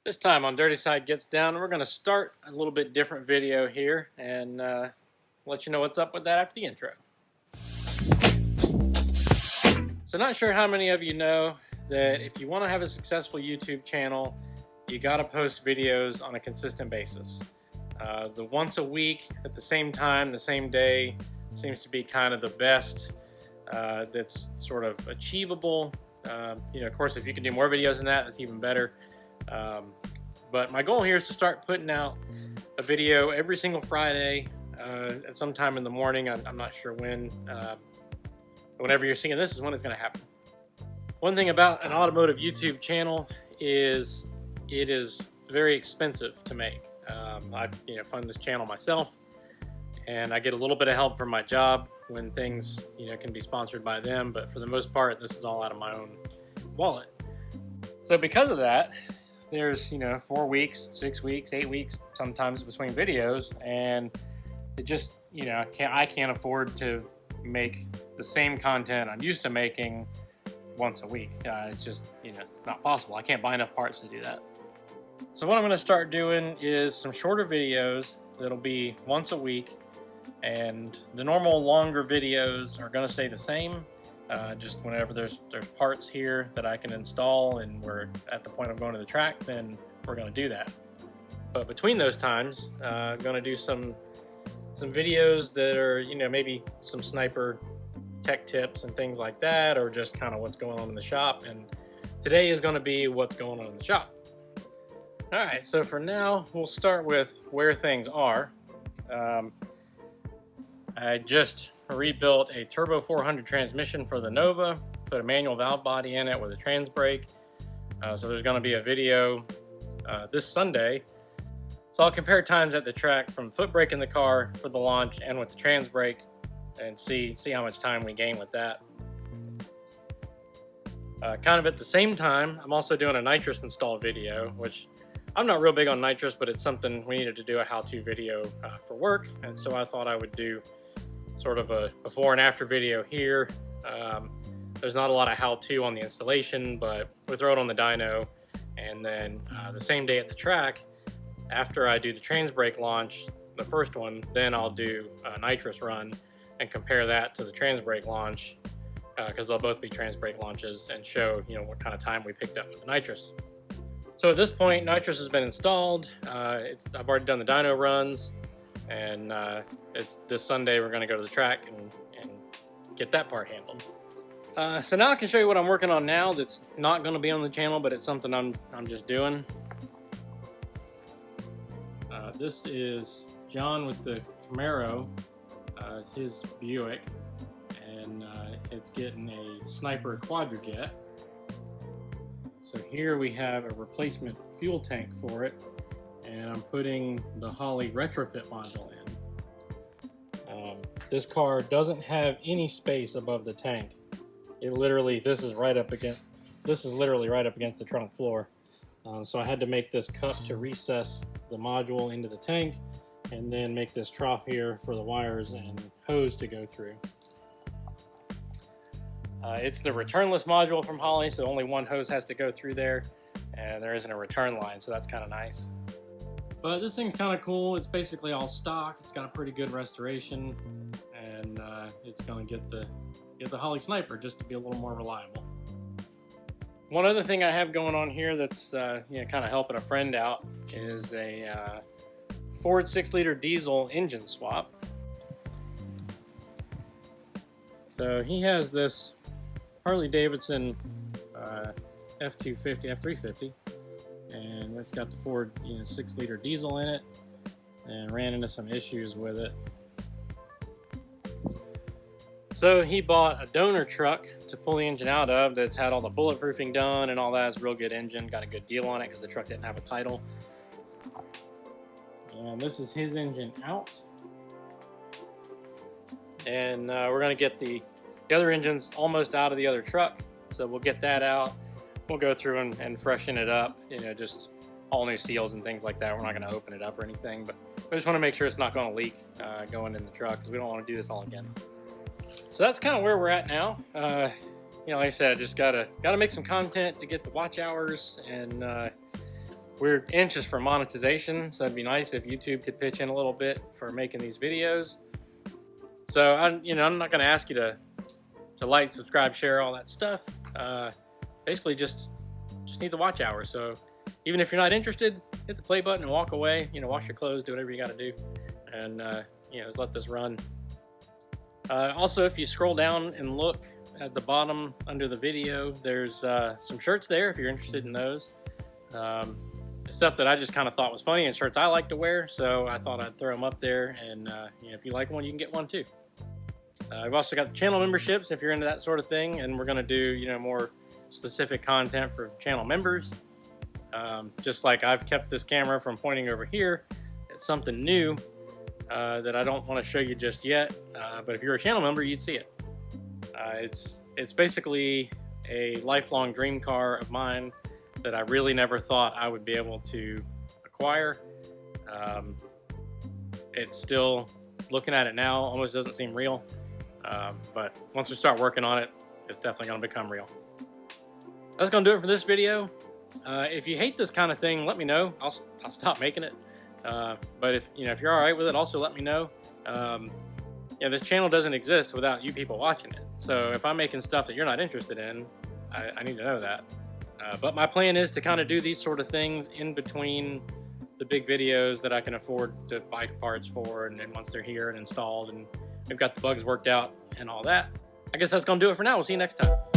This time on Dirty Side Gets Down, we're going to start a little bit different video here and let you know what's up with that after the intro. So not sure how many of you know that if you want to have a successful YouTube channel, you got to post videos on a consistent basis. The once a week at the same time, the same day, seems to be kind of the best that's sort of achievable. Of course, if you can do more videos than that, that's even better. But my goal here is to start putting out a video every single Friday at some time in the morning. I'm not sure when. Whenever you're seeing this is when it's going to happen. One thing about an automotive YouTube channel is it is very expensive to make. I fund this channel myself, and I get a little bit of help from my job when things can be sponsored by them. But for the most part, this is all out of my own wallet. So because of that, there's 4 weeks, 6 weeks, 8 weeks sometimes between videos, and it just I can't afford to make the same content I'm used to making once a week. It's just not possible. I can't buy enough parts to do that. So what I'm going to start doing is some shorter videos that'll be once a week, and the normal longer videos are going to stay the same. Just whenever there's parts here that I can install and we're at the point of going to the track, then we're going to do that. But between those times, I'm going to do some videos that are maybe some sniper tech tips and things like that, or just kind of what's going on in the shop. And today is going to be what's going on in the shop. All right, so for now, we'll start with where things are. I just rebuilt a Turbo 400 transmission for the Nova, put a manual valve body in it with a trans brake. So there's going to be a video this Sunday. So I'll compare times at the track from foot brake in the car for the launch and with the trans brake, and see how much time we gain with that. Kind of at the same time, I'm also doing a nitrous install video, which I'm not real big on nitrous, but it's something we needed to do a how-to video for work, and so I thought I would do sort of a before and after video here. There's not a lot of how-to on the installation, but we throw it on the dyno, and then the same day at the track, after I do the trans brake launch, the first one, then I'll do a nitrous run and compare that to the trans brake launch, because they'll both be trans brake launches, and show what kind of time we picked up with the nitrous. So at this point, nitrous has been installed. I've already done the dyno runs, and it's this Sunday we're going to go to the track and get that part handled. So now I can show you what I'm working on now that's not going to be on the channel, but it's something I'm just doing. This is John with the Camaro, his Buick, and it's getting a Sniper Quadrajet. So here we have a replacement fuel tank for it, and I'm putting the Holley retrofit module in. This car doesn't have any space above the tank. This is literally right up against the trunk floor. So I had to make this cup to recess the module into the tank, and then make this trough here for the wires and hose to go through. It's the returnless module from Holley, so only one hose has to go through there, and there isn't a return line, so that's kind of nice. But this thing's kind of cool. It's basically all stock. It's got a pretty good restoration, and it's going to get the Holley Sniper just to be a little more reliable. One other thing I have going on here that's kind of helping a friend out is a Ford 6-liter diesel engine swap. So he has this Harley-Davidson F350, and it's got the Ford 6-liter diesel in it, and ran into some issues with it. So he bought a donor truck to pull the engine out of that's had all the bulletproofing done and all that. It's a real good engine, got a good deal on it because the truck didn't have a title. And this is his engine out. And we're going to get the other engine's almost out of the other truck, so we'll get that out. We'll go through and freshen it up, just all new seals and things like that. We're not going to open it up or anything, but we just want to make sure it's not going to leak going in the truck, because we don't want to do this all again. So that's kind of where we're at now. Like I said, just gotta make some content to get the watch hours and We're anxious for monetization, so it'd be nice if YouTube could pitch in a little bit for making these videos. So I'm not going to ask you to like, subscribe, share, all that stuff. Basically, just need the watch hours. So even if you're not interested, hit the play button and walk away. Wash your clothes, do whatever you got to do, and just let this run. Also, if you scroll down and look at the bottom under the video, there's some shirts there if you're interested in those. Stuff that I just kind of thought was funny and shirts I like to wear, so I thought I'd throw them up there, and if you like one, you can get one too. I've also got channel memberships if you're into that sort of thing, and we're going to do more specific content for channel members. Just like I've kept this camera from pointing over here, it's something new that I don't want to show you just yet, but if you're a channel member, you'd see it. It's basically a lifelong dream car of mine that I really never thought I would be able to acquire. It's still, looking at it now, almost doesn't seem real, but once we start working on it, it's definitely going to become real. That's going to do it for this video. If you hate this kind of thing, let me know. I'll stop making it. But if you're all right with it, also let me know. This channel doesn't exist without you people watching it. So if I'm making stuff that you're not interested in, I need to know that. But my plan is to kind of do these sort of things in between the big videos that I can afford to buy parts for, and then once they're here and installed and we've got the bugs worked out and all that. I guess that's going to do it for now. We'll see you next time.